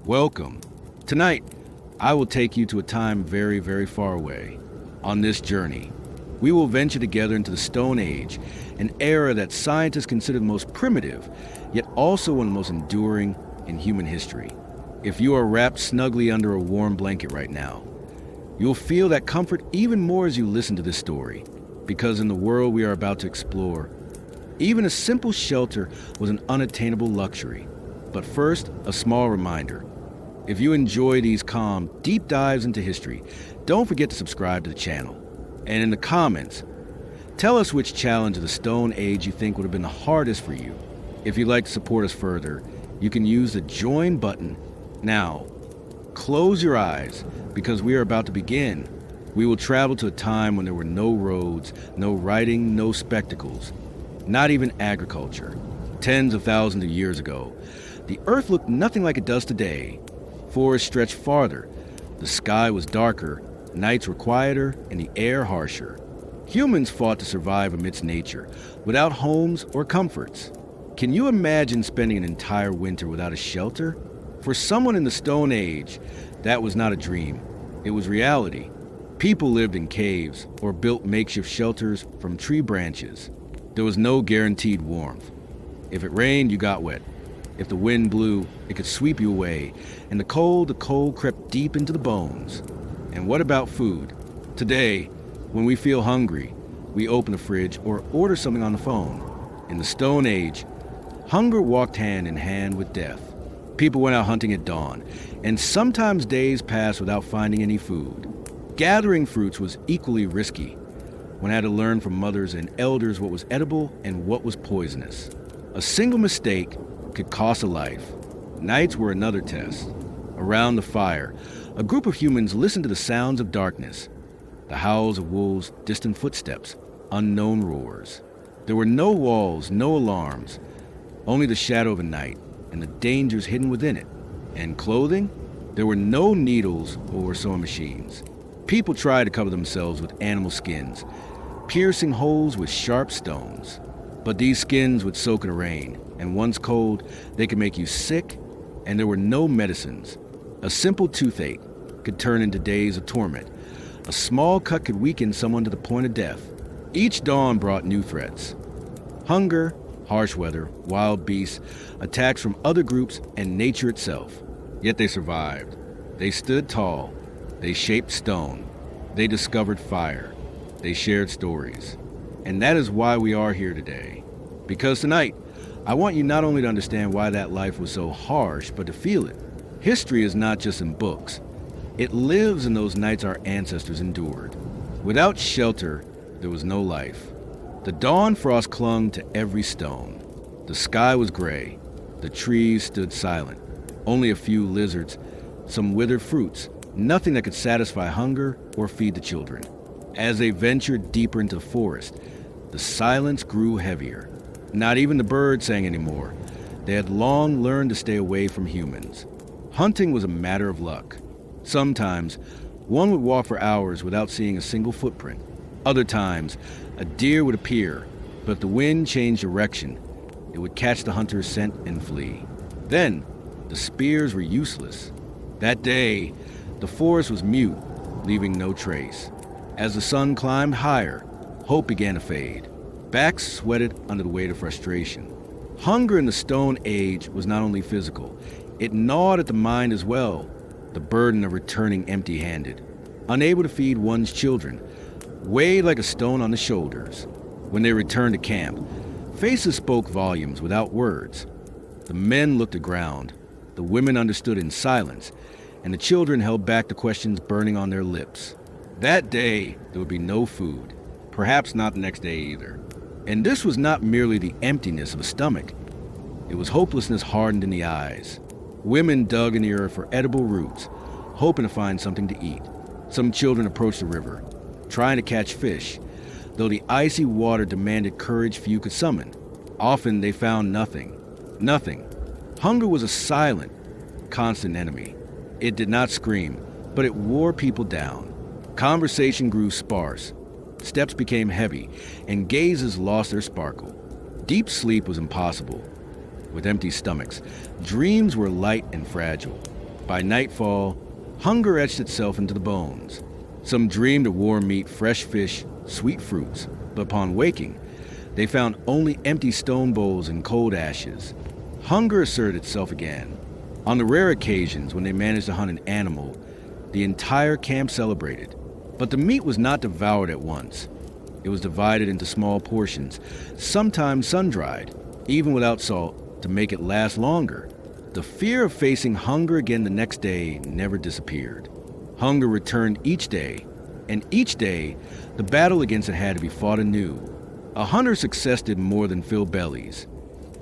Welcome. Tonight, I will take you to a time very, very far away. On this journey, we will venture together into the Stone Age, an era that scientists consider the most primitive, yet also one of the most enduring in human history. If you are wrapped snugly under a warm blanket right now, you'll feel that comfort even more as you listen to this story, because in the world we are about to explore, even a simple shelter was an unattainable luxury. But first, a small reminder. If you enjoy these calm, deep dives into history, don't forget to subscribe to the channel. And in the comments, tell us which challenge of the Stone Age you think would have been the hardest for you. If you'd like to support us further, you can use the join button. Now, close your eyes, because we are about to begin. We will travel to a time when there were no roads, no writing, no spectacles, not even agriculture. Tens of thousands of years ago, the earth looked nothing like it does today. Forests stretched farther, the sky was darker, nights were quieter, and the air harsher. Humans fought to survive amidst nature, without homes or comforts. Can you imagine spending an entire winter without a shelter? For someone in the Stone Age, that was not a dream. It was reality. People lived in caves or built makeshift shelters from tree branches. There was no guaranteed warmth. If it rained, you got wet. If the wind blew, it could sweep you away, and the cold crept deep into the bones. And what about food? Today, when we feel hungry, we open the fridge or order something on the phone. In the Stone Age, hunger walked hand in hand with death. People went out hunting at dawn, and sometimes days passed without finding any food. Gathering fruits was equally risky. One had to learn from mothers and elders what was edible and what was poisonous. A single mistake could cost a life. Nights were another test. Around the fire, a group of humans listened to the sounds of darkness. The howls of wolves, distant footsteps, unknown roars. There were no walls, no alarms, only the shadow of a night and the dangers hidden within it. And clothing? There were no needles or sewing machines. People tried to cover themselves with animal skins, piercing holes with sharp stones. But these skins would soak in the rain, and once cold, they could make you sick, and there were no medicines. A simple toothache could turn into days of torment. A small cut could weaken someone to the point of death. Each dawn brought new threats. Hunger, harsh weather, wild beasts, attacks from other groups, and nature itself. Yet they survived. They stood tall. They shaped stone. They discovered fire. They shared stories. And that is why we are here today. Because tonight, I want you not only to understand why that life was so harsh, but to feel it. History is not just in books. It lives in those nights our ancestors endured. Without shelter, there was no life. The dawn frost clung to every stone. The sky was gray. The trees stood silent. Only a few lizards, some withered fruits, nothing that could satisfy hunger or feed the children. As they ventured deeper into the forest, the silence grew heavier. Not even the birds sang anymore. They had long learned to stay away from humans. Hunting was a matter of luck. Sometimes, one would walk for hours without seeing a single footprint. Other times, a deer would appear, but if the wind changed direction, it would catch the hunter's scent and flee. Then, the spears were useless. That day, the forest was mute, leaving no trace. As the sun climbed higher, hope began to fade. Backs sweated under the weight of frustration. Hunger in the Stone Age was not only physical, it gnawed at the mind as well. The burden of returning empty-handed, unable to feed one's children, weighed like a stone on the shoulders. When they returned to camp, faces spoke volumes without words. The men looked at ground, the women understood in silence, and the children held back the questions burning on their lips. That day, there would be no food, perhaps not the next day either. And this was not merely the emptiness of a stomach. It was hopelessness hardened in the eyes. Women dug in the earth for edible roots, hoping to find something to eat. Some children approached the river, trying to catch fish, though the icy water demanded courage few could summon. Often they found nothing. Nothing. Hunger was a silent, constant enemy. It did not scream, but it wore people down. Conversation grew sparse. Steps became heavy, and gazes lost their sparkle. Deep sleep was impossible. With empty stomachs, dreams were light and fragile. By nightfall, hunger etched itself into the bones. Some dreamed of warm meat, fresh fish, sweet fruits, but upon waking, they found only empty stone bowls and cold ashes. Hunger asserted itself again. On the rare occasions when they managed to hunt an animal, the entire camp celebrated. But the meat was not devoured at once. It was divided into small portions, sometimes sun-dried, even without salt, to make it last longer. The fear of facing hunger again the next day never disappeared. Hunger returned each day, and each day, the battle against it had to be fought anew. A hunter's success did more than fill bellies.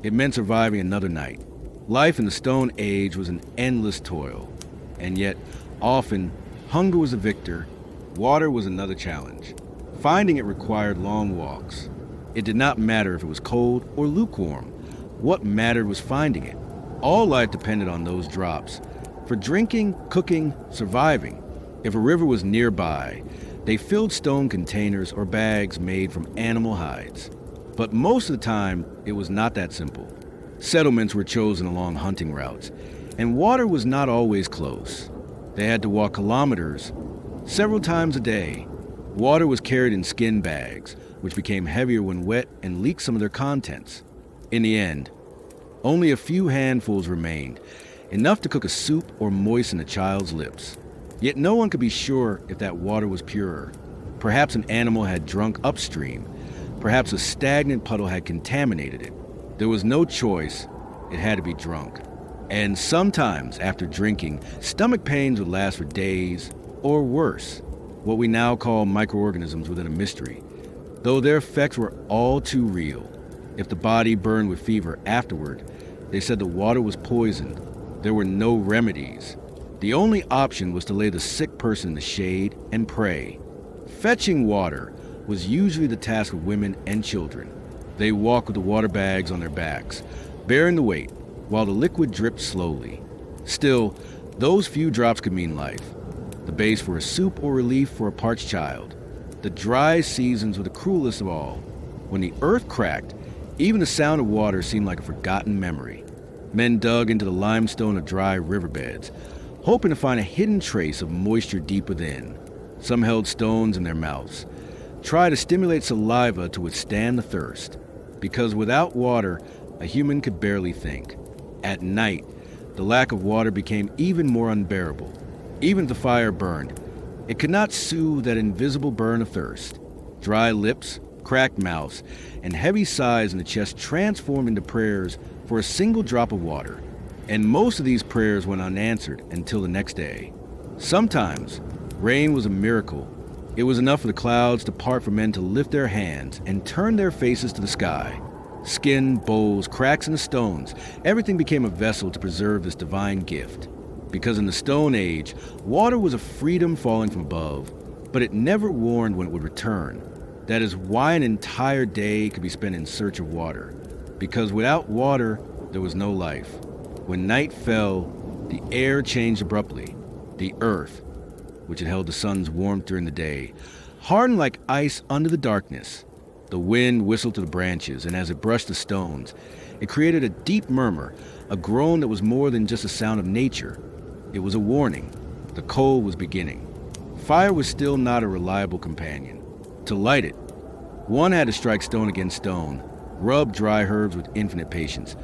It meant surviving another night. Life in the Stone Age was an endless toil, and yet, often, hunger was a victor, water was another challenge. Finding it required long walks. It did not matter if it was cold or lukewarm. What mattered was finding it. All life depended on those drops. For drinking, cooking, surviving. If a river was nearby, they filled stone containers or bags made from animal hides. But most of the time, it was not that simple. Settlements were chosen along hunting routes, and water was not always close. They had to walk kilometers, several times a day. Water was carried in skin bags, which became heavier when wet and leaked some of their contents. In the end, only a few handfuls remained, enough to cook a soup or moisten a child's lips. Yet no one could be sure if that water was pure. Perhaps an animal had drunk upstream. Perhaps a stagnant puddle had contaminated it. There was no choice. It had to be drunk. And sometimes, after drinking, stomach pains would last for days, or worse, what we now call microorganisms within a mystery, though their effects were all too real. If the body burned with fever afterward, they said the water was poisoned. There were no remedies. The only option was to lay the sick person in the shade and pray. Fetching water was usually the task of women and children. They walked with the water bags on their backs, bearing the weight, while the liquid dripped slowly. Still, those few drops could mean life. The base for a soup or relief for a parched child. The dry seasons were the cruelest of all. When the earth cracked, even the sound of water seemed like a forgotten memory. Men dug into the limestone of dry riverbeds, hoping to find a hidden trace of moisture deep within. Some held stones in their mouths, tried to stimulate saliva to withstand the thirst. Because without water, a human could barely think. At night, the lack of water became even more unbearable. Even if the fire burned, it could not soothe that invisible burn of thirst. Dry lips, cracked mouths, and heavy sighs in the chest transformed into prayers for a single drop of water. And most of these prayers went unanswered until the next day. Sometimes, rain was a miracle. It was enough for the clouds to part for men to lift their hands and turn their faces to the sky. Skin, bowls, cracks in the stones, everything became a vessel to preserve this divine gift. Because in the Stone Age, water was a freedom falling from above, but it never warned when it would return. That is why an entire day could be spent in search of water. Because without water, there was no life. When night fell, the air changed abruptly. The earth, which had held the sun's warmth during the day, hardened like ice under the darkness. The wind whistled to the branches, and as it brushed the stones, it created a deep murmur, a groan that was more than just a sound of nature. It was a warning. The cold was beginning. Fire was still not a reliable companion. To light it, one had to strike stone against stone, rub dry herbs with infinite patience,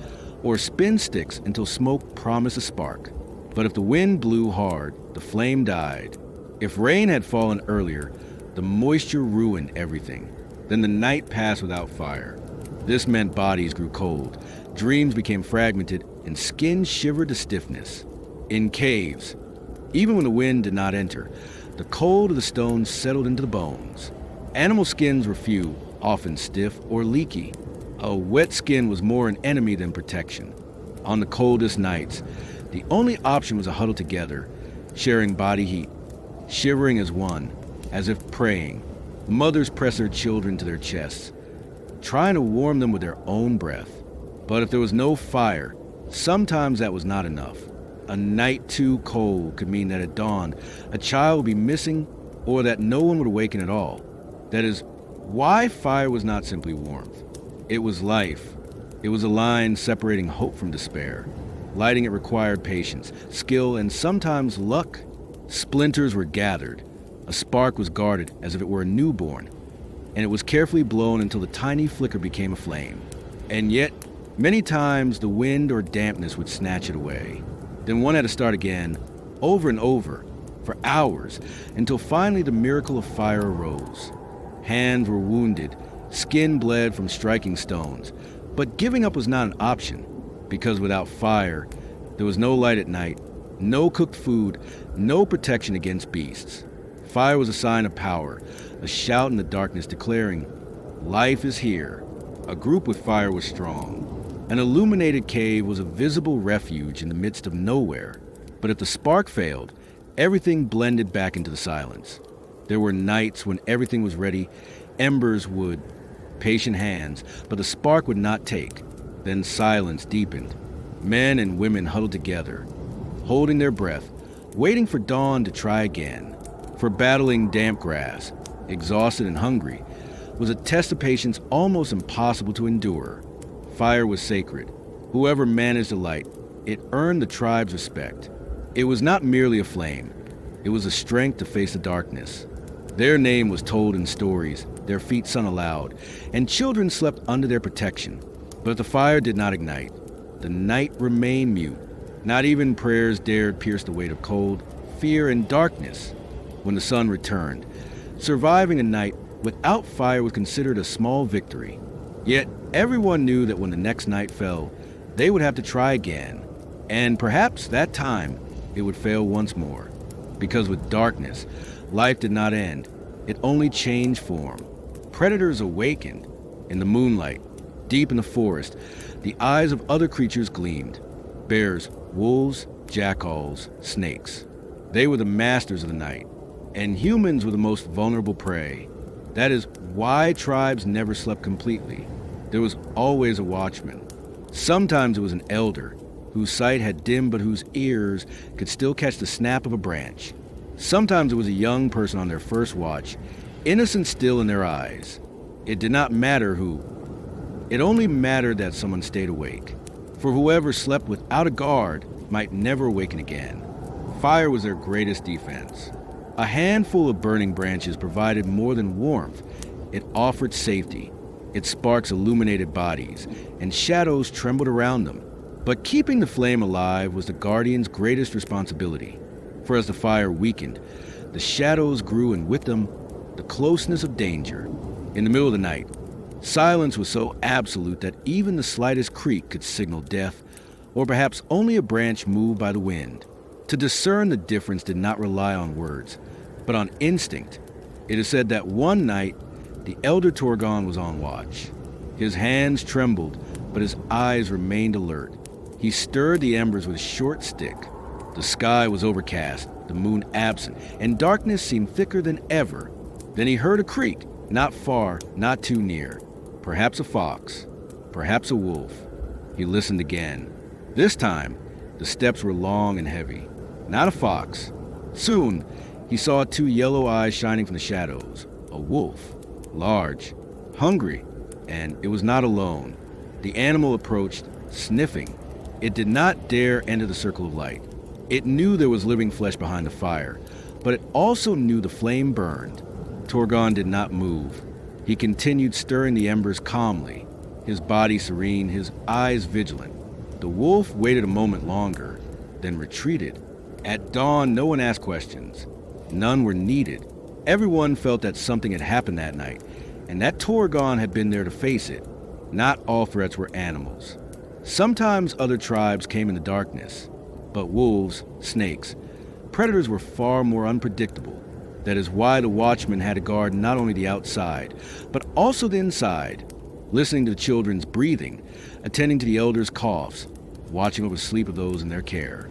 or spin sticks until smoke promised a spark. But if the wind blew hard, the flame died. If rain had fallen earlier, the moisture ruined everything. Then the night passed without fire. This meant bodies grew cold, dreams became fragmented, and skin shivered to stiffness. In caves, even when the wind did not enter, the cold of the stones settled into the bones. Animal skins were few, often stiff or leaky. A wet skin was more an enemy than protection. On the coldest nights, the only option was to huddle together, sharing body heat, shivering as one, as if praying. Mothers pressed their children to their chests, trying to warm them with their own breath. But if there was no fire, sometimes that was not enough. A night too cold could mean that at dawn, a child would be missing or that no one would awaken at all. That is why fire was not simply warmth. It was life. It was a line separating hope from despair. Lighting it required patience, skill, and sometimes luck. Splinters were gathered. A spark was guarded as if it were a newborn, and it was carefully blown until the tiny flicker became a flame. And yet, many times the wind or dampness would snatch it away. Then one had to start again, over and over, for hours, until finally the miracle of fire arose. Hands were wounded, skin bled from striking stones, but giving up was not an option, because without fire, there was no light at night, no cooked food, no protection against beasts. Fire was a sign of power, a shout in the darkness declaring, "Life is here." A group with fire was strong. An illuminated cave was a visible refuge in the midst of nowhere. But if the spark failed, everything blended back into the silence. There were nights when everything was ready, embers would, patient hands, but the spark would not take. Then silence deepened. Men and women huddled together, holding their breath, waiting for dawn to try again. For battling damp grass, exhausted and hungry, was a test of patience almost impossible to endure. Fire was sacred. Whoever managed the light, it earned the tribe's respect. It was not merely a flame. It was a strength to face the darkness. Their name was told in stories, their feet sung aloud, and children slept under their protection. But the fire did not ignite. The night remained mute. Not even prayers dared pierce the weight of cold, fear, and darkness. When the sun returned, surviving a night without fire was considered a small victory. Yet everyone knew that when the next night fell, they would have to try again. And perhaps that time, it would fail once more. Because with darkness, life did not end. It only changed form. Predators awakened. In the moonlight, deep in the forest, the eyes of other creatures gleamed. Bears, wolves, jackals, snakes. They were the masters of the night. And humans were the most vulnerable prey. That is why tribes never slept completely. There was always a watchman. Sometimes it was an elder, whose sight had dimmed but whose ears could still catch the snap of a branch. Sometimes it was a young person on their first watch, innocent still in their eyes. It did not matter who. It only mattered that someone stayed awake. For whoever slept without a guard might never awaken again. Fire was their greatest defense. A handful of burning branches provided more than warmth. It offered safety. Its sparks illuminated bodies, and shadows trembled around them. But keeping the flame alive was the guardian's greatest responsibility. For as the fire weakened, the shadows grew, and with them, the closeness of danger. In the middle of the night, silence was so absolute that even the slightest creak could signal death, or perhaps only a branch moved by the wind. To discern the difference did not rely on words, but on instinct. It is said that one night, the elder Torgon was on watch. His hands trembled, but his eyes remained alert. He stirred the embers with a short stick. The sky was overcast, the moon absent, and darkness seemed thicker than ever. Then he heard a creak, not far, not too near. Perhaps a fox, perhaps a wolf. He listened again. This time, the steps were long and heavy. Not a fox. Soon, he saw two yellow eyes shining from the shadows. A wolf, large, hungry, and it was not alone. The animal approached, sniffing. It did not dare enter the circle of light. It knew there was living flesh behind the fire, but it also knew the flame burned. Torgon did not move. He continued stirring the embers calmly, his body serene, his eyes vigilant. The wolf waited a moment longer, then retreated. At dawn, no one asked questions. None were needed. Everyone felt that something had happened that night, and that Torgon had been there to face it. Not all threats were animals. Sometimes other tribes came in the darkness, but wolves, snakes, predators were far more unpredictable. That is why the watchman had to guard not only the outside, but also the inside, listening to the children's breathing, attending to the elders' coughs, watching over the sleep of those in their care.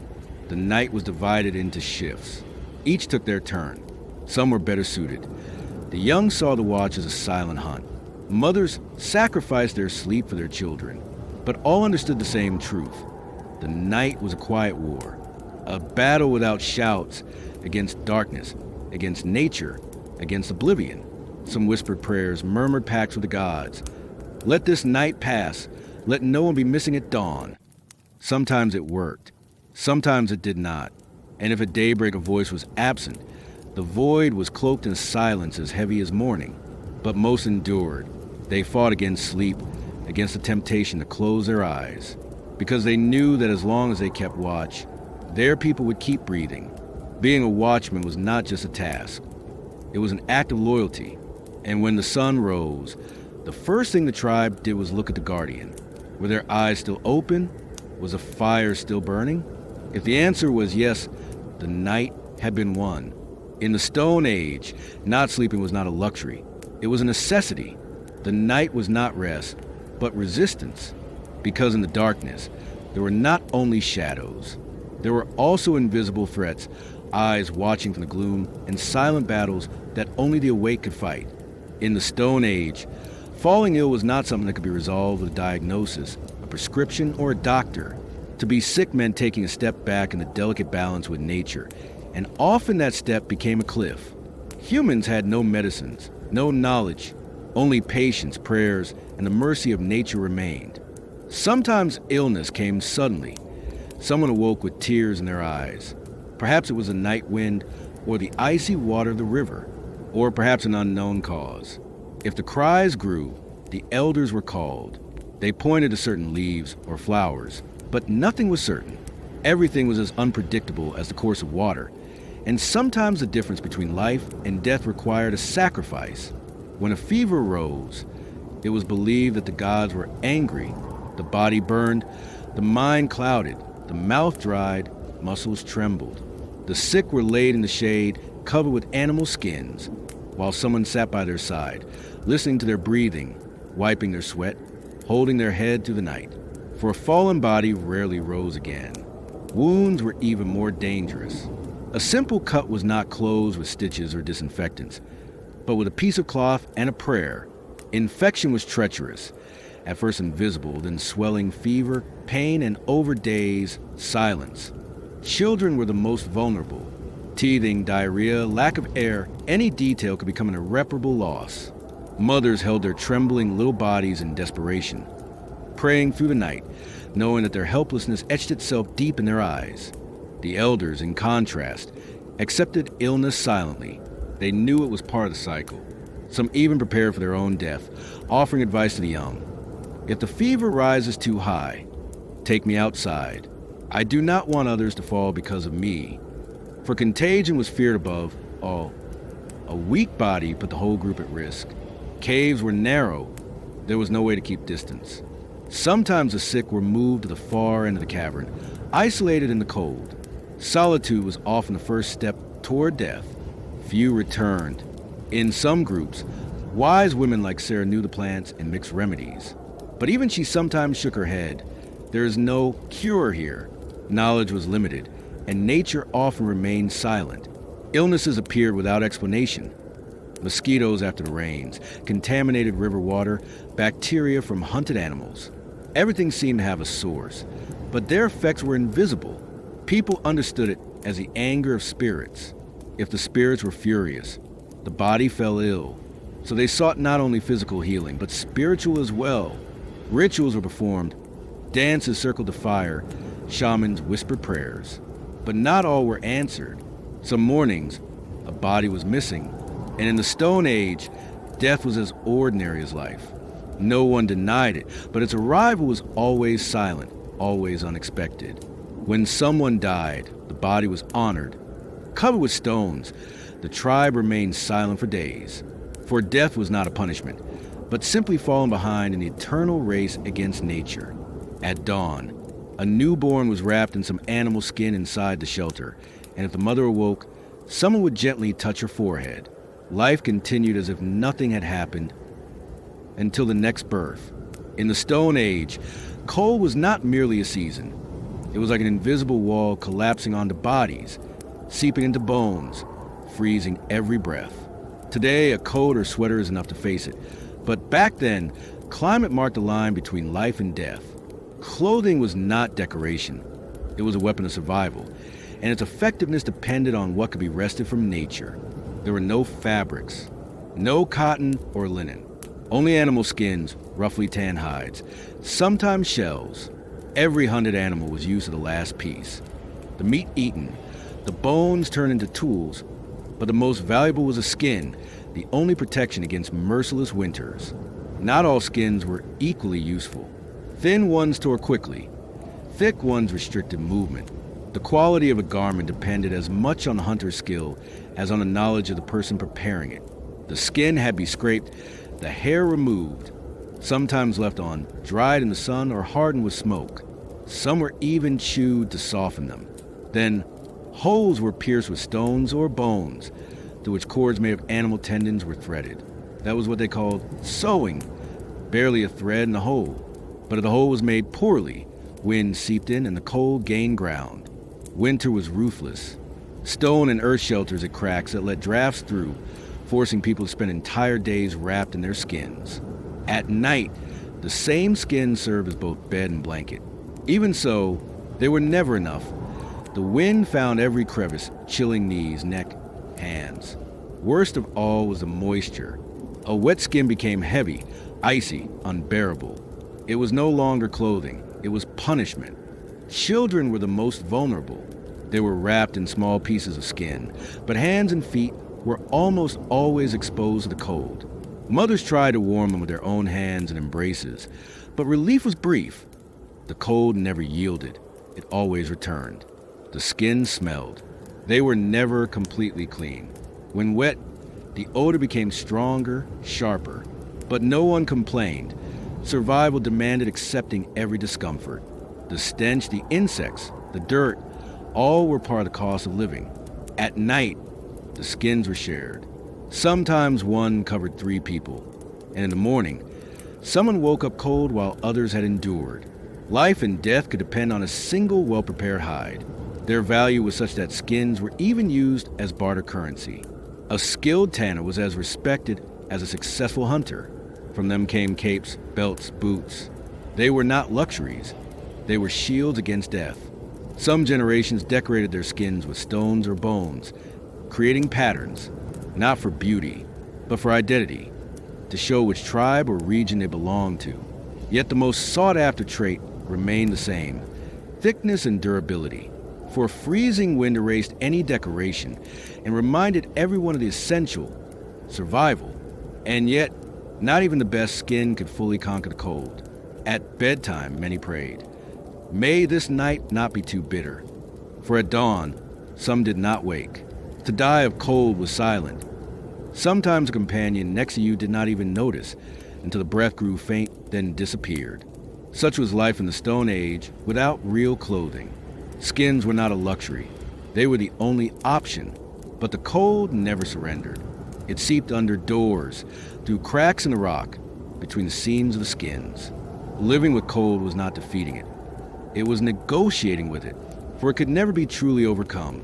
The night was divided into shifts. Each took their turn. Some were better suited. The young saw the watch as a silent hunt. Mothers sacrificed their sleep for their children, but all understood the same truth. The night was a quiet war, a battle without shouts, against darkness, against nature, against oblivion. Some whispered prayers, murmured pacts with the gods. Let this night pass. Let no one be missing at dawn. Sometimes it worked. Sometimes it did not. And if at daybreak a voice was absent, the void was cloaked in silence as heavy as morning. But most endured. They fought against sleep, against the temptation to close their eyes, because they knew that as long as they kept watch, their people would keep breathing. Being a watchman was not just a task. It was an act of loyalty. And when the sun rose, the first thing the tribe did was look at the guardian. Were their eyes still open? Was the fire still burning? If the answer was yes, the night had been won. In the Stone Age, not sleeping was not a luxury. It was a necessity. The night was not rest, but resistance. Because in the darkness, there were not only shadows, there were also invisible threats, eyes watching from the gloom, and silent battles that only the awake could fight. In the Stone Age, falling ill was not something that could be resolved with a diagnosis, a prescription, or a doctor. To be sick meant taking a step back in the delicate balance with nature, and often that step became a cliff. Humans had no medicines, no knowledge, only patience, prayers, and the mercy of nature remained. Sometimes illness came suddenly. Someone awoke with tears in their eyes. Perhaps it was a night wind, or the icy water of the river, or perhaps an unknown cause. If the cries grew, the elders were called. They pointed to certain leaves or flowers, but nothing was certain. Everything was as unpredictable as the course of water, and sometimes the difference between life and death required a sacrifice. When a fever rose, it was believed that the gods were angry. The body burned, the mind clouded, the mouth dried, muscles trembled. The sick were laid in the shade, covered with animal skins, while someone sat by their side, listening to their breathing, wiping their sweat, holding their head through the night. For a fallen body rarely rose again. Wounds were even more dangerous. A simple cut was not closed with stitches or disinfectants, but with a piece of cloth and a prayer. Infection was treacherous, at first invisible, then swelling fever, pain, and over days, silence. Children were the most vulnerable. Teething, diarrhea, lack of air, any detail could become an irreparable loss. Mothers held their trembling little bodies in desperation, praying through the night, knowing that their helplessness etched itself deep in their eyes. The elders, in contrast, accepted illness silently. They knew it was part of the cycle. Some even prepared for their own death, offering advice to the young. If the fever rises too high, take me outside. I do not want others to fall because of me. For contagion was feared above all. A weak body put the whole group at risk. Caves were narrow. There was no way to keep distance. Sometimes the sick were moved to the far end of the cavern, isolated in the cold. Solitude was often the first step toward death. Few returned. In some groups, wise women like Sarah knew the plants and mixed remedies. But even she sometimes shook her head. There is no cure here. Knowledge was limited, and nature often remained silent. Illnesses appeared without explanation. Mosquitoes after the rains, contaminated river water, bacteria from hunted animals. Everything seemed to have a source, but their effects were invisible. People understood it as the anger of spirits. If the spirits were furious, the body fell ill. So they sought not only physical healing, but spiritual as well. Rituals were performed. Dances circled the fire. Shamans whispered prayers. But not all were answered. Some mornings, a body was missing. And in the Stone Age, death was as ordinary as life. No one denied it, but its arrival was always silent, always unexpected. When someone died, the body was honored. Covered with stones, the tribe remained silent for days. For death was not a punishment, but simply falling behind in the eternal race against nature. At dawn, a newborn was wrapped in some animal skin inside the shelter, and if the mother awoke, someone would gently touch her forehead. Life continued as if nothing had happened until the next birth. In the Stone Age, cold was not merely a season. It was like an invisible wall collapsing onto bodies, seeping into bones, freezing every breath. Today, a coat or sweater is enough to face it. But back then, climate marked the line between life and death. Clothing was not decoration. It was a weapon of survival, and its effectiveness depended on what could be wrested from nature. There were no fabrics, no cotton or linen, only animal skins, roughly tan hides, sometimes shells. Every hunted animal was used to the last piece. The meat eaten, the bones turned into tools, but the most valuable was the skin, the only protection against merciless winters. Not all skins were equally useful. Thin ones tore quickly. Thick ones restricted movement. The quality of a garment depended as much on the hunter's skill as on the knowledge of the person preparing it. The skin had to be scraped, the hair removed, sometimes left on, dried in the sun or hardened with smoke. Some were even chewed to soften them. Then, holes were pierced with stones or bones, through which cords made of animal tendons were threaded. That was what they called sewing, barely a thread in the hole. But if the hole was made poorly, wind seeped in and the cold gained ground. Winter was ruthless. Stone and earth shelters at cracks that let drafts through, forcing people to spend entire days wrapped in their skins. At night, the same skin served as both bed and blanket. Even so, they were never enough. The wind found every crevice, chilling knees, neck, hands. Worst of all was the moisture. A wet skin became heavy, icy, unbearable. It was no longer clothing, it was punishment. Children were the most vulnerable. They were wrapped in small pieces of skin, but hands and feet were almost always exposed to the cold. Mothers tried to warm them with their own hands and embraces, but relief was brief. The cold never yielded. It always returned. The skin smelled. They were never completely clean. When wet, the odor became stronger, sharper, but no one complained. Survival demanded accepting every discomfort. The stench, the insects, the dirt, all were part of the cost of living. At night, the skins were shared. Sometimes one covered 3 people, and in the morning, someone woke up cold while others had endured. Life and death could depend on a single well-prepared hide. Their value was such that skins were even used as barter currency. A skilled tanner was as respected as a successful hunter. From them came capes, belts, boots. They were not luxuries. They were shields against death. Some generations decorated their skins with stones or bones, creating patterns, not for beauty, but for identity, to show which tribe or region they belonged to. Yet the most sought-after trait remained the same: thickness and durability. For a freezing wind erased any decoration and reminded everyone of the essential, survival. And yet, not even the best skin could fully conquer the cold. At bedtime, many prayed, "May this night not be too bitter." For at dawn, some did not wake. To die of cold was silent. Sometimes a companion next to you did not even notice until the breath grew faint, then disappeared. Such was life in the Stone Age without real clothing. Skins were not a luxury. They were the only option. But the cold never surrendered. It seeped under doors, through cracks in the rock, between the seams of the skins. Living with cold was not defeating it. It was negotiating with it, for it could never be truly overcome,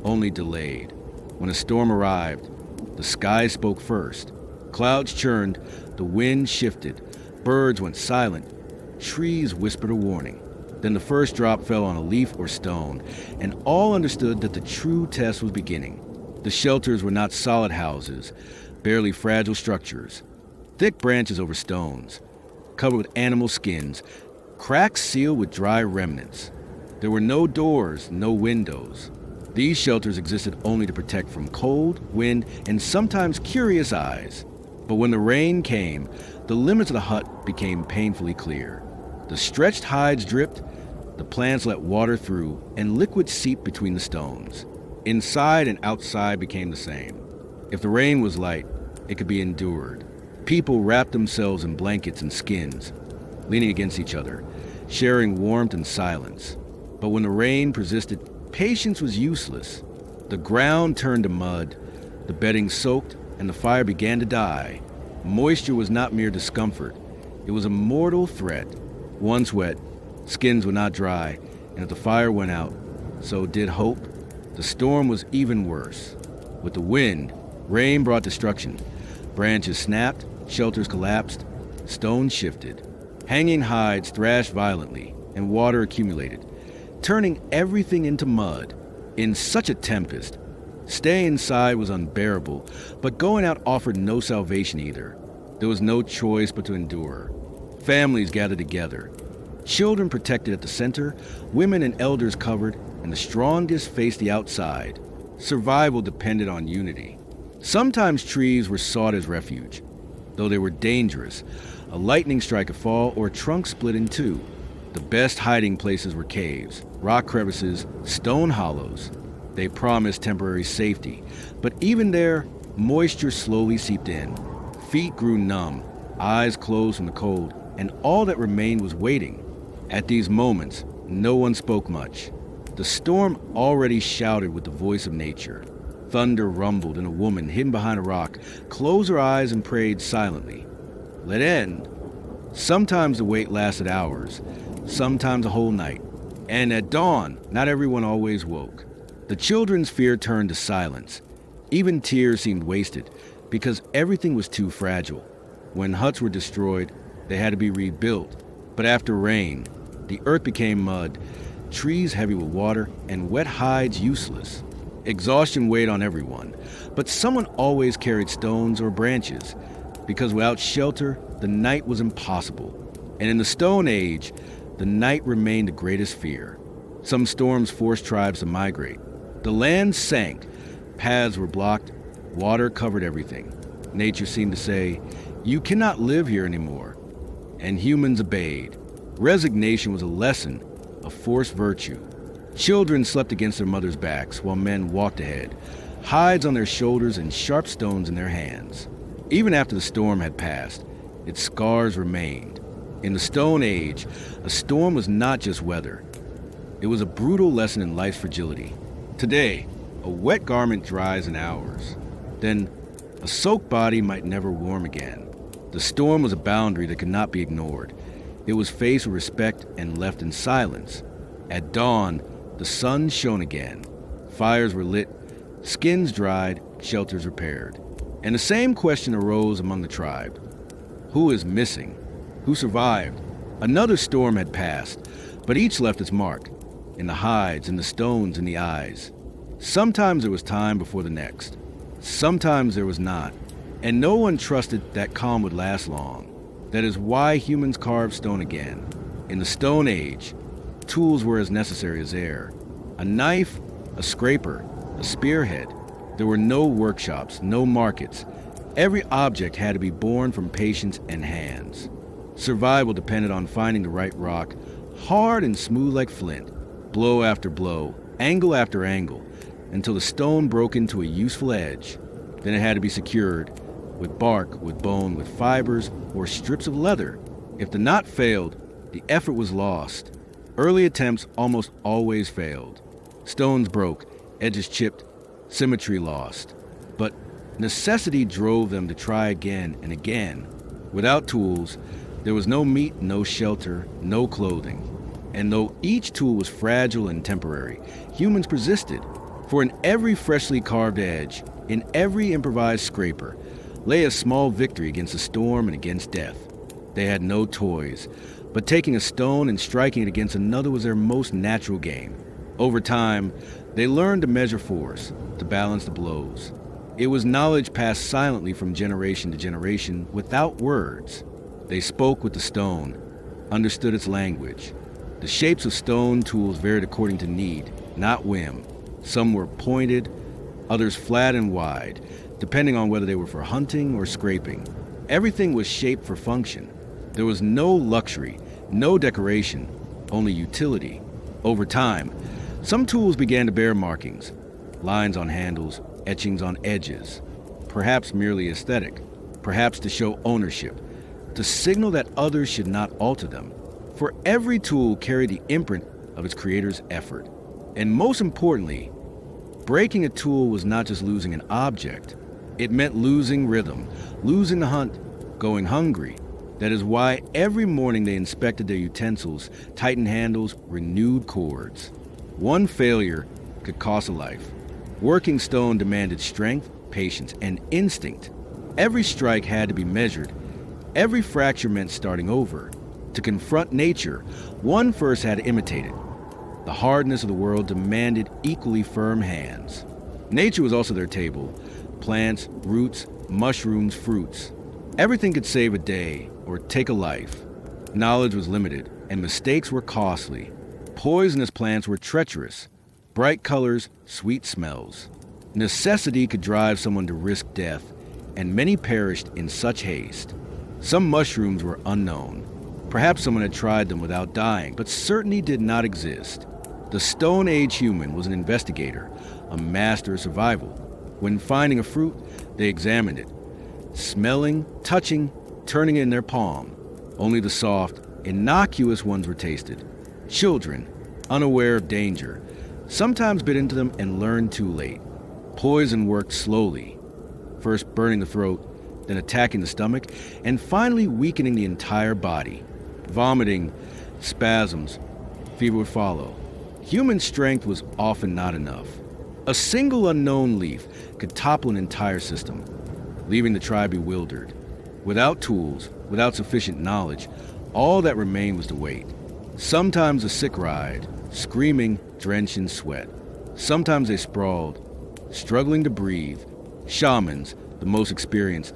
only delayed. When a storm arrived, the sky spoke first. Clouds churned, the wind shifted, birds went silent, trees whispered a warning. Then the first drop fell on a leaf or stone, and all understood that the true test was beginning. The shelters were not solid houses, barely fragile structures. Thick branches over stones, covered with animal skins, cracks sealed with dry remnants. There were no doors, no windows. These shelters existed only to protect from cold, wind, and sometimes curious eyes. But when the rain came, the limits of the hut became painfully clear. The stretched hides dripped, the plants let water through, and liquid seeped between the stones. Inside and outside became the same. If the rain was light, it could be endured. People wrapped themselves in blankets and skins, leaning against each other, sharing warmth and silence. But when the rain persisted, patience was useless. The ground turned to mud, the bedding soaked, and the fire began to die. Moisture was not mere discomfort. It was a mortal threat. Once wet, skins would not dry, and if the fire went out, so did hope. The storm was even worse. With the wind, rain brought destruction. Branches snapped, shelters collapsed, stones shifted. Hanging hides thrashed violently, and water accumulated, turning everything into mud. In such a tempest, staying inside was unbearable, but going out offered no salvation either. There was no choice but to endure. Families gathered together. Children protected at the center, women and elders covered, and the strongest faced the outside. Survival depended on unity. Sometimes trees were sought as refuge, though they were dangerous. A lightning strike could fall or a trunk split in two. The best hiding places were caves, rock crevices, stone hollows. They promised temporary safety, but even there, moisture slowly seeped in. Feet grew numb, eyes closed from the cold, and all that remained was waiting. At these moments, no one spoke much. The storm already shouted with the voice of nature. Thunder rumbled, and a woman hidden behind a rock closed her eyes and prayed silently. Let end. Sometimes the wait lasted hours, sometimes a whole night. And at dawn, not everyone always woke. The children's fear turned to silence. Even tears seemed wasted, because everything was too fragile. When huts were destroyed, they had to be rebuilt. But after rain, the earth became mud, trees heavy with water, and wet hides useless. Exhaustion weighed on everyone, but someone always carried stones or branches, because without shelter, the night was impossible. And in the Stone Age, the night remained the greatest fear. Some storms forced tribes to migrate. The land sank, paths were blocked, water covered everything. Nature seemed to say, "You cannot live here anymore." And humans obeyed. Resignation was a lesson of forced virtue. Children slept against their mothers' backs while men walked ahead, hides on their shoulders and sharp stones in their hands. Even after the storm had passed, its scars remained. In the Stone Age, a storm was not just weather. It was a brutal lesson in life's fragility. Today, a wet garment dries in hours. Then, a soaked body might never warm again. The storm was a boundary that could not be ignored. It was faced with respect and left in silence. At dawn, the sun shone again. Fires were lit, skins dried, shelters repaired. And the same question arose among the tribe. Who is missing? Who survived? Another storm had passed, but each left its mark, in the hides, in the stones, in the eyes. Sometimes there was time before the next. Sometimes there was not. And no one trusted that calm would last long. That is why humans carved stone again. In the Stone Age, tools were as necessary as air. A knife, a scraper, a spearhead. There were no workshops, no markets. Every object had to be born from patience and hands. Survival depended on finding the right rock, hard and smooth like flint, blow after blow, angle after angle, until the stone broke into a useful edge. Then it had to be secured, with bark, with bone, with fibers, or strips of leather. If the knot failed, the effort was lost. Early attempts almost always failed. Stones broke, edges chipped, symmetry lost. But necessity drove them to try again and again. Without tools, there was no meat, no shelter, no clothing. And though each tool was fragile and temporary, humans persisted. For in every freshly carved edge, in every improvised scraper, lay a small victory against the storm and against death. They had no toys, but taking a stone and striking it against another was their most natural game. Over time, they learned to measure force, to balance the blows. It was knowledge passed silently from generation to generation without words. They spoke with the stone, understood its language. The shapes of stone tools varied according to need, not whim. Some were pointed, others flat and wide, depending on whether they were for hunting or scraping. Everything was shaped for function. There was no luxury, no decoration, only utility. Over time, some tools began to bear markings, lines on handles, etchings on edges, perhaps merely aesthetic, perhaps to show ownership, to signal that others should not alter them. For every tool carried the imprint of its creator's effort. And most importantly, breaking a tool was not just losing an object. It meant losing rhythm, losing the hunt, going hungry. That is why every morning they inspected their utensils, tightened handles, renewed cords. One failure could cost a life. Working stone demanded strength, patience, and instinct. Every strike had to be measured. Every fracture meant starting over. To confront nature, one first had to imitate it. The hardness of the world demanded equally firm hands. Nature was also their table. Plants, roots, mushrooms, fruits. Everything could save a day or take a life. Knowledge was limited. and mistakes were costly. Poisonous plants were treacherous. Bright colors, sweet smells. Necessity could drive someone to risk death, and many perished in such haste. Some mushrooms were unknown. Perhaps someone had tried them without dying, but certainty did not exist. The Stone Age human was an investigator, a master of survival. When finding a fruit, they examined it, smelling, touching, turning it in their palm. Only the soft, innocuous ones were tasted. Children, unaware of danger, sometimes bit into them and learned too late. Poison worked slowly, first burning the throat, then attacking the stomach, and finally weakening the entire body. Vomiting, spasms, fever would follow. Human strength was often not enough. A single unknown leaf could topple an entire system, leaving the tribe bewildered. Without tools, without sufficient knowledge, all that remained was to wait. Sometimes the sick writhed, screaming, drenched in sweat. Sometimes they sprawled, struggling to breathe. Shamans, the most experienced,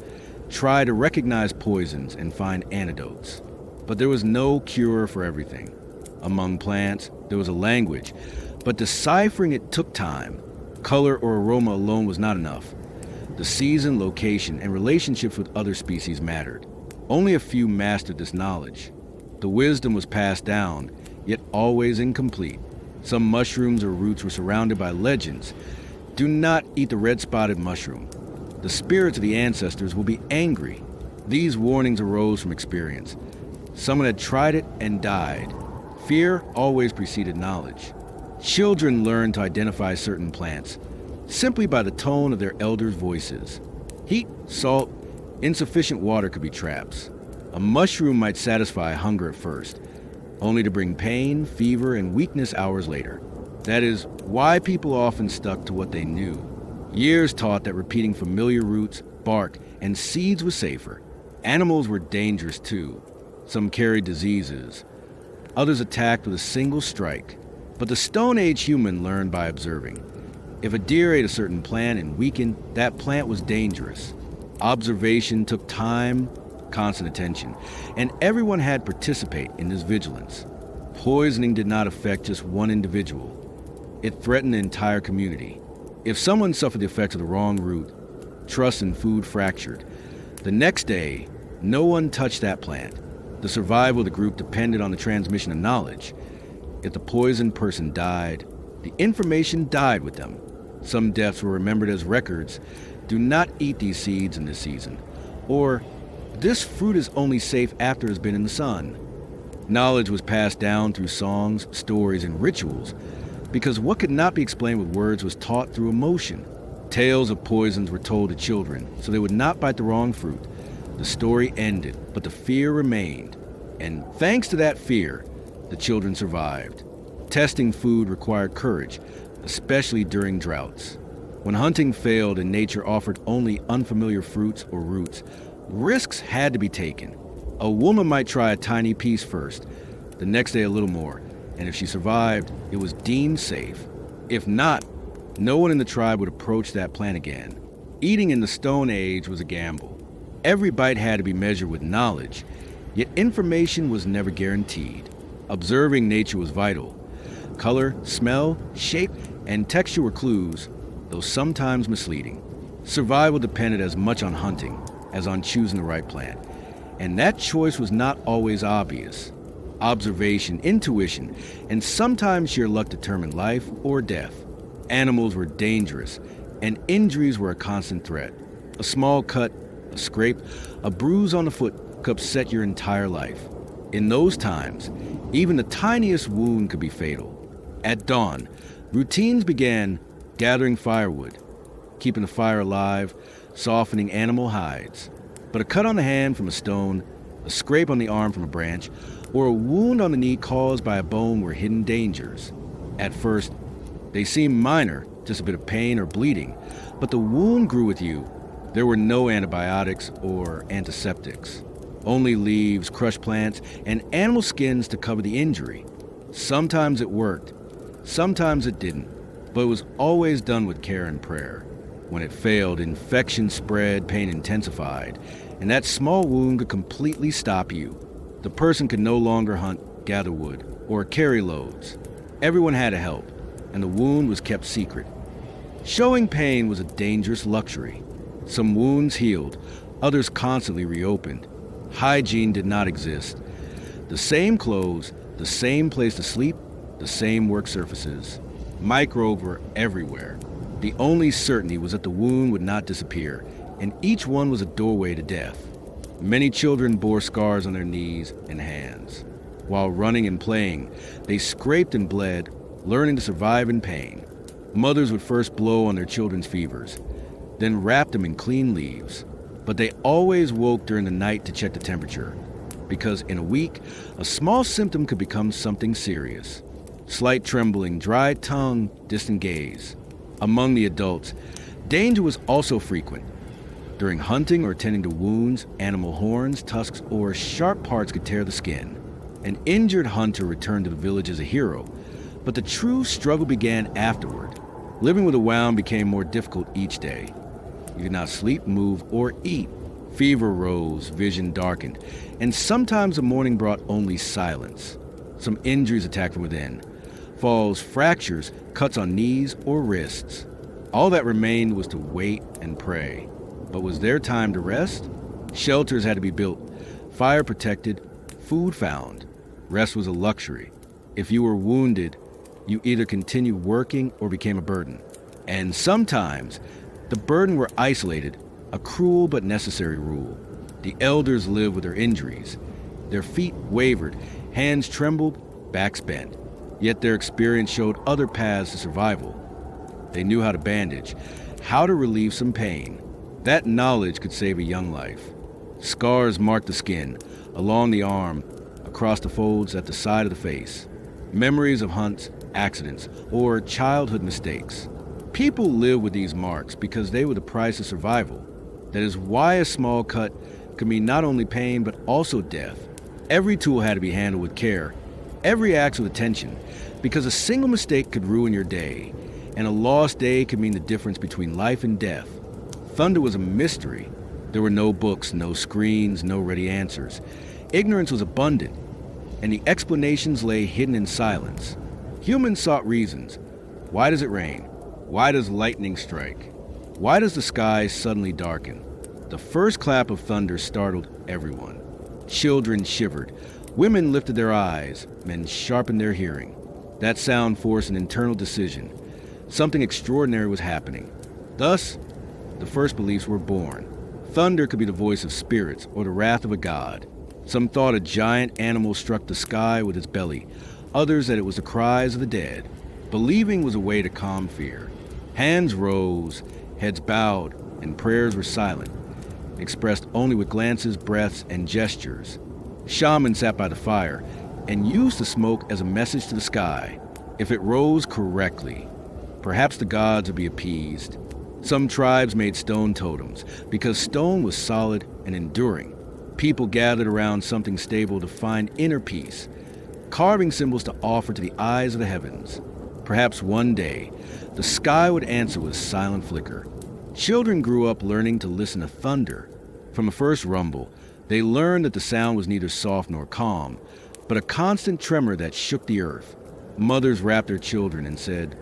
tried to recognize poisons and find antidotes. But there was no cure for everything. Among plants, there was a language, but deciphering it took time. Color or aroma alone was not enough. The season, location, and relationships with other species mattered. Only a few mastered this knowledge. The wisdom was passed down, yet always incomplete. Some mushrooms or roots were surrounded by legends. Do not eat the red-spotted mushroom. The spirits of the ancestors will be angry. These warnings arose from experience. Someone had tried it and died. Fear always preceded knowledge. Children learned to identify certain plants simply by the tone of their elders' voices. Heat, salt, insufficient water could be traps. A mushroom might satisfy hunger at first, only to bring pain, fever, and weakness hours later. That is why people often stuck to what they knew. Years taught that repeating familiar roots, bark, and seeds was safer. Animals were dangerous too. Some carried diseases. Others attacked with a single strike. But the Stone Age human learned by observing. If a deer ate a certain plant and weakened, that plant was dangerous. Observation took time, constant attention, and everyone had to participate in this vigilance. Poisoning did not affect just one individual. It threatened the entire community. If someone suffered the effects of the wrong root, trust in food fractured. The next day, no one touched that plant. The survival of the group depended on the transmission of knowledge. If the poisoned person died, the information died with them. Some deaths were remembered as records. Do not eat these seeds in this season. Or, this fruit is only safe after it has been in the sun. Knowledge was passed down through songs, stories, and rituals, because what could not be explained with words was taught through emotion. Tales of poisons were told to children, so they would not bite the wrong fruit. The story ended, but the fear remained. And thanks to that fear, the children survived. Testing food required courage, especially during droughts. When hunting failed and nature offered only unfamiliar fruits or roots, risks had to be taken. A woman might try a tiny piece first, the next day a little more, and if she survived, it was deemed safe. If not, no one in the tribe would approach that plant again. Eating in the Stone Age was a gamble. Every bite had to be measured with knowledge, yet information was never guaranteed. Observing nature was vital. Color, smell, shape, and texture were clues, though sometimes misleading. Survival depended as much on hunting as on choosing the right plant, and that choice was not always obvious. Observation, intuition, and sometimes sheer luck determined life or death. Animals were dangerous, and injuries were a constant threat. A small cut, a scrape, a bruise on the foot could upset your entire life. In those times, even the tiniest wound could be fatal. At dawn, routines began: gathering firewood, keeping the fire alive, softening animal hides. But a cut on the hand from a stone, a scrape on the arm from a branch, or a wound on the knee caused by a bone were hidden dangers. At first, they seemed minor, just a bit of pain or bleeding, but the wound grew with you. There were no antibiotics or antiseptics. Only leaves, crushed plants, and animal skins to cover the injury. Sometimes it worked, sometimes it didn't, but it was always done with care and prayer. When it failed, infection spread, pain intensified, and that small wound could completely stop you. The person could no longer hunt, gather wood or carry loads. Everyone had to help, and the wound was kept secret. Showing pain was a dangerous luxury. Some wounds healed, others constantly reopened. Hygiene did not exist. The same clothes, the same place to sleep, the same work surfaces. Microbes were everywhere. The only certainty was that the wound would not disappear, and each one was a doorway to death. Many children bore scars on their knees and hands. While running and playing, they scraped and bled, learning to survive in pain. Mothers would first blow on their children's fevers, then wrap them in clean leaves. But they always woke during the night to check the temperature, because in a week, a small symptom could become something serious. Slight trembling, dry tongue, distant gaze. Among the adults, danger was also frequent. During hunting or tending to wounds, animal horns, tusks, or sharp parts could tear the skin. An injured hunter returned to the village as a hero, but the true struggle began afterward. Living with a wound became more difficult each day. You could not sleep, move, or eat. Fever rose, vision darkened, and sometimes the morning brought only silence. Some injuries attacked from within. Falls, fractures, cuts on knees or wrists. All that remained was to wait and pray. But was there time to rest? Shelters had to be built, fire protected, food found. Rest was a luxury. If you were wounded, you either continued working or became a burden. And sometimes, the burden were isolated, a cruel but necessary rule. The elders lived with their injuries. Their feet wavered, hands trembled, backs bent. Yet their experience showed other paths to survival. They knew how to bandage, how to relieve some pain. That knowledge could save a young life. Scars marked the skin, along the arm, across the folds at the side of the face. Memories of hunts, accidents, or childhood mistakes. People live with these marks because they were the price of survival. That is why a small cut could mean not only pain but also death. Every tool had to be handled with care, every axe with attention, because a single mistake could ruin your day, and a lost day could mean the difference between life and death. Thunder was a mystery. There were no books, no screens, no ready answers. Ignorance was abundant, and the explanations lay hidden in silence. Humans sought reasons. Why does it rain? Why does lightning strike? Why does the sky suddenly darken? The first clap of thunder startled everyone. Children shivered. Women lifted their eyes. Men sharpened their hearing. That sound forced an internal decision. Something extraordinary was happening. Thus, the first beliefs were born. Thunder could be the voice of spirits or the wrath of a god. Some thought a giant animal struck the sky with its belly. Others that it was the cries of the dead. Believing was a way to calm fear. Hands rose, heads bowed, and prayers were silent, expressed only with glances, breaths, and gestures. Shamans sat by the fire and used the smoke as a message to the sky. If it rose correctly, perhaps the gods would be appeased. Some tribes made stone totems because stone was solid and enduring. People gathered around something stable to find inner peace, carving symbols to offer to the eyes of the heavens. Perhaps one day, the sky would answer with a silent flicker. Children grew up learning to listen to thunder. From the first rumble, they learned that the sound was neither soft nor calm, but a constant tremor that shook the earth. Mothers wrapped their children and said,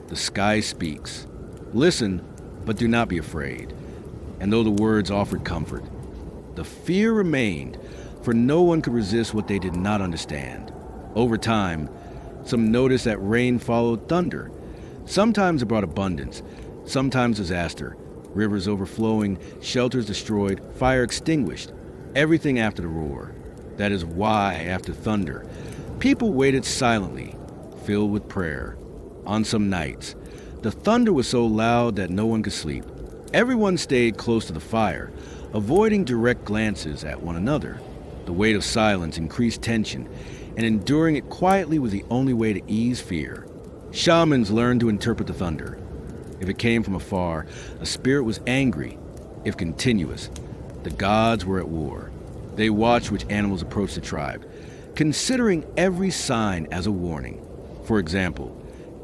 "The sky speaks. Listen, but do not be afraid." And though the words offered comfort, the fear remained, for no one could resist what they did not understand. Over time, some noticed that rain followed thunder. Sometimes it brought abundance, sometimes disaster. Rivers overflowing, shelters destroyed, fire extinguished. Everything after the roar. That is why, after thunder, people waited silently, filled with prayer. On some nights, the thunder was so loud that no one could sleep. Everyone stayed close to the fire, avoiding direct glances at one another. The weight of silence increased tension, and enduring it quietly was the only way to ease fear. Shamans learned to interpret the thunder. If it came from afar, a spirit was angry. If continuous, the gods were at war. They watched which animals approached the tribe, considering every sign as a warning. For example,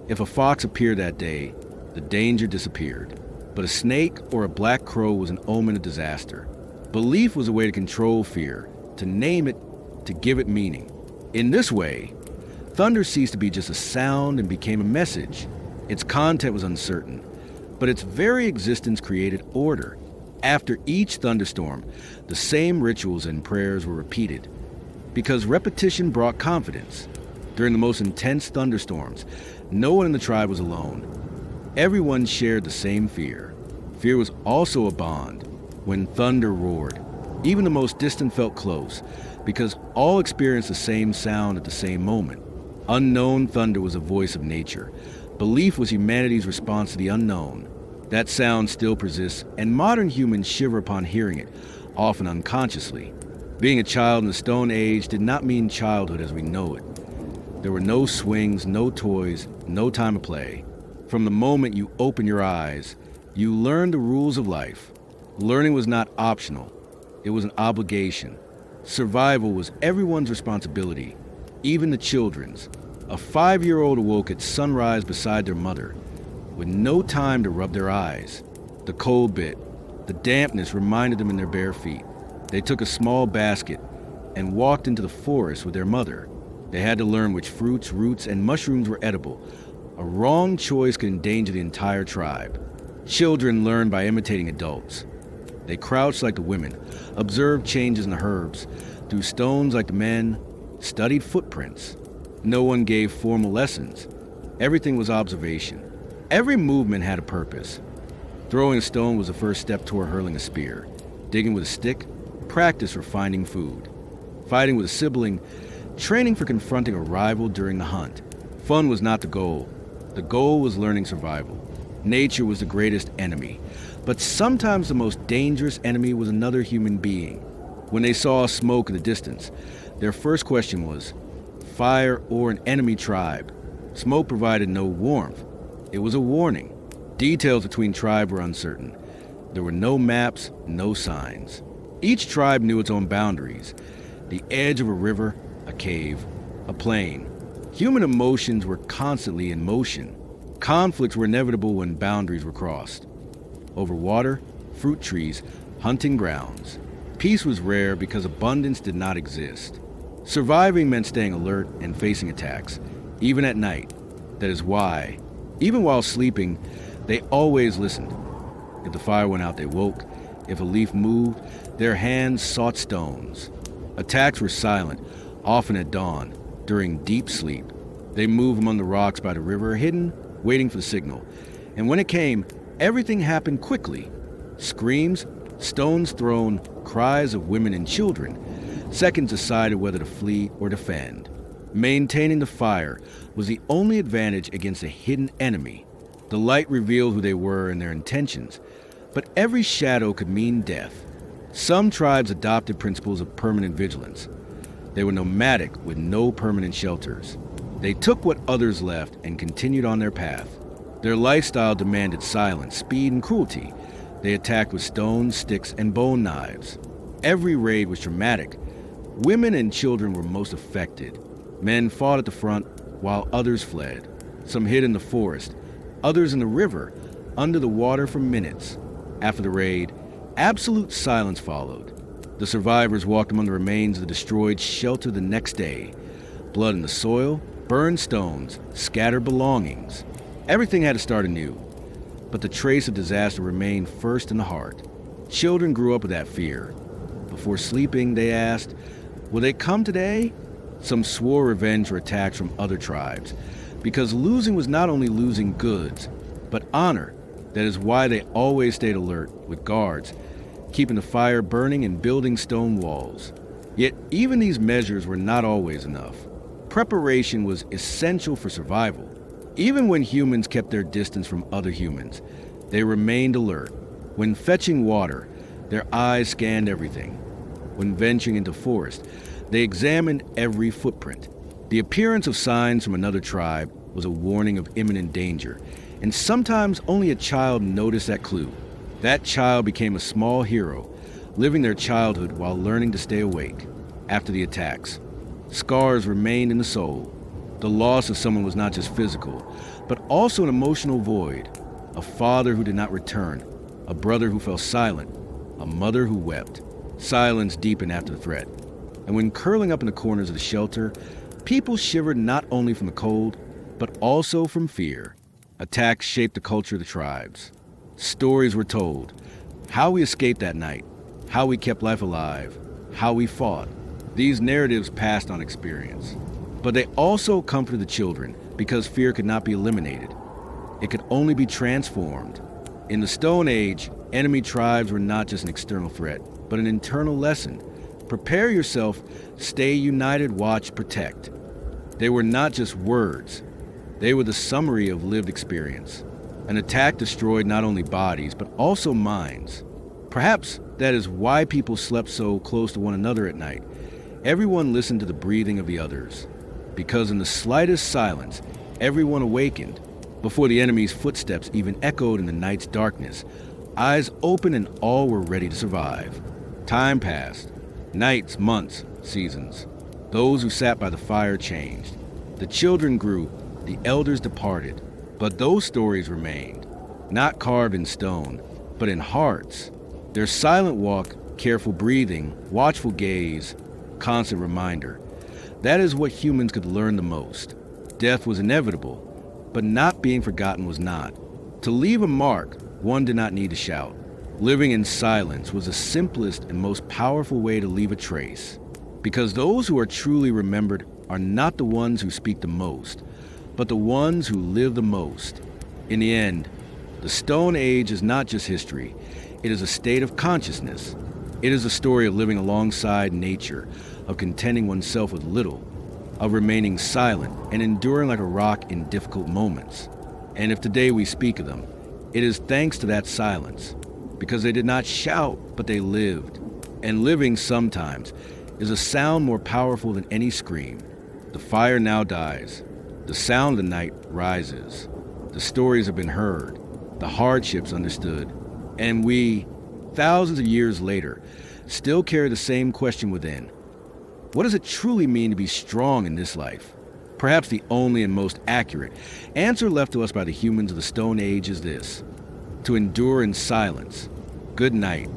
if a fox appeared that day, the danger disappeared. But a snake or a black crow was an omen of disaster. Belief was a way to control fear, to name it, to give it meaning. In this way, thunder ceased to be just a sound and became a message. Its content was uncertain, but its very existence created order. After each thunderstorm, the same rituals and prayers were repeated, because repetition brought confidence. During the most intense thunderstorms, no one in the tribe was alone. Everyone shared the same fear. Fear was also a bond. When thunder roared, even the most distant felt close, because all experienced the same sound at the same moment. Unknown thunder was a voice of nature. Belief was humanity's response to the unknown. That sound still persists, and modern humans shiver upon hearing it, often unconsciously. Being a child in the Stone Age did not mean childhood as we know it. There were no swings, no toys, no time to play. From the moment you open your eyes, you learned the rules of life. Learning was not optional. It was an obligation. Survival was everyone's responsibility, even the children's. A 5-year-old awoke at sunrise beside their mother, with no time to rub their eyes. The cold bit, the dampness reminded them in their bare feet. They took a small basket and walked into the forest with their mother. They had to learn which fruits, roots, and mushrooms were edible. A wrong choice could endanger the entire tribe. Children learned by imitating adults. They crouched like the women, observed changes in the herbs, threw stones like the men, studied footprints. No one gave formal lessons. Everything was observation. Every movement had a purpose. Throwing a stone was the first step toward hurling a spear. Digging with a stick, practice for finding food. Fighting with a sibling, training for confronting a rival during the hunt. Fun was not the goal. The goal was learning survival. Nature was the greatest enemy, but sometimes the most dangerous enemy was another human being. When they saw smoke in the distance, their first question was, fire or an enemy tribe? Smoke provided no warmth. It was a warning. Details between tribes were uncertain. There were no maps, no signs. Each tribe knew its own boundaries. The edge of a river, a cave, a plain. Human emotions were constantly in motion. Conflicts were inevitable when boundaries were crossed. Over water, fruit trees, hunting grounds. Peace was rare because abundance did not exist. Surviving meant staying alert and facing attacks, even at night. That is why, even while sleeping, they always listened. If the fire went out, they woke. If a leaf moved, their hands sought stones. Attacks were silent, often at dawn, during deep sleep. They moved among the rocks by the river, hidden, waiting for the signal. And when it came, everything happened quickly. Screams, stones thrown, cries of women and children. Seconds decided whether to flee or defend. Maintaining the fire was the only advantage against a hidden enemy. The light revealed who they were and their intentions, but every shadow could mean death. Some tribes adopted principles of permanent vigilance. They were nomadic with no permanent shelters. They took what others left and continued on their path. Their lifestyle demanded silence, speed, and cruelty. They attacked with stones, sticks, and bone knives. Every raid was dramatic. Women and children were most affected. Men fought at the front, while others fled. Some hid in the forest, others in the river, under the water for minutes. After the raid, absolute silence followed. The survivors walked among the remains of the destroyed shelter the next day. Blood in the soil, burned stones, scattered belongings. Everything had to start anew. But the trace of disaster remained first in the heart. Children grew up with that fear. Before sleeping, they asked, will they come today? Some swore revenge for attacks from other tribes, because losing was not only losing goods, but honor. That is why they always stayed alert, with guards, keeping the fire burning and building stone walls. Yet even these measures were not always enough. Preparation was essential for survival. Even when humans kept their distance from other humans, they remained alert. When fetching water, their eyes scanned everything. When venturing into forest, they examined every footprint. The appearance of signs from another tribe was a warning of imminent danger, and sometimes only a child noticed that clue. That child became a small hero, living their childhood while learning to stay awake. After the attacks, scars remained in the soul. The loss of someone was not just physical, but also an emotional void. A father who did not return, a brother who fell silent, a mother who wept. Silence deepened after the threat. And when curling up in the corners of the shelter, People shivered not only from the cold, but also from fear. Attacks shaped the culture of the tribes. Stories were told. How we escaped that night, how we kept life alive, how we fought. These narratives passed on experience. But they also comforted the children because fear could not be eliminated. It could only be transformed. In the Stone Age, enemy tribes were not just an external threat, but an internal lesson. Prepare yourself, stay united, watch, protect. They were not just words. They were the summary of lived experience. An attack destroyed not only bodies, but also minds. Perhaps that is why people slept so close to one another at night. Everyone listened to the breathing of the others. Because in the slightest silence, everyone awakened. Before the enemy's footsteps even echoed in the night's darkness, eyes open and all were ready to survive. Time passed. Nights, months, seasons. Those who sat by the fire changed. The children grew, the elders departed. But those stories remained, not carved in stone, but in hearts. Their silent walk, careful breathing, watchful gaze, constant reminder. That is what humans could learn the most. Death was inevitable, but not being forgotten was not. To leave a mark, one did not need to shout. Living in silence was the simplest and most powerful way to leave a trace. Because those who are truly remembered are not the ones who speak the most, but the ones who live the most. In the end, the Stone Age is not just history. It is a state of consciousness. It is a story of living alongside nature, of contenting oneself with little, of remaining silent and enduring like a rock in difficult moments. And if today we speak of them, it is thanks to that silence, because they did not shout, but they lived. And living sometimes is a sound more powerful than any scream. The fire now dies. The sound of the night rises. The stories have been heard, the hardships understood, and we, thousands of years later, still carry the same question within. What does it truly mean to be strong in this life? Perhaps the only and most accurate answer left to us by the humans of the Stone Age is this: to endure in silence. Good night.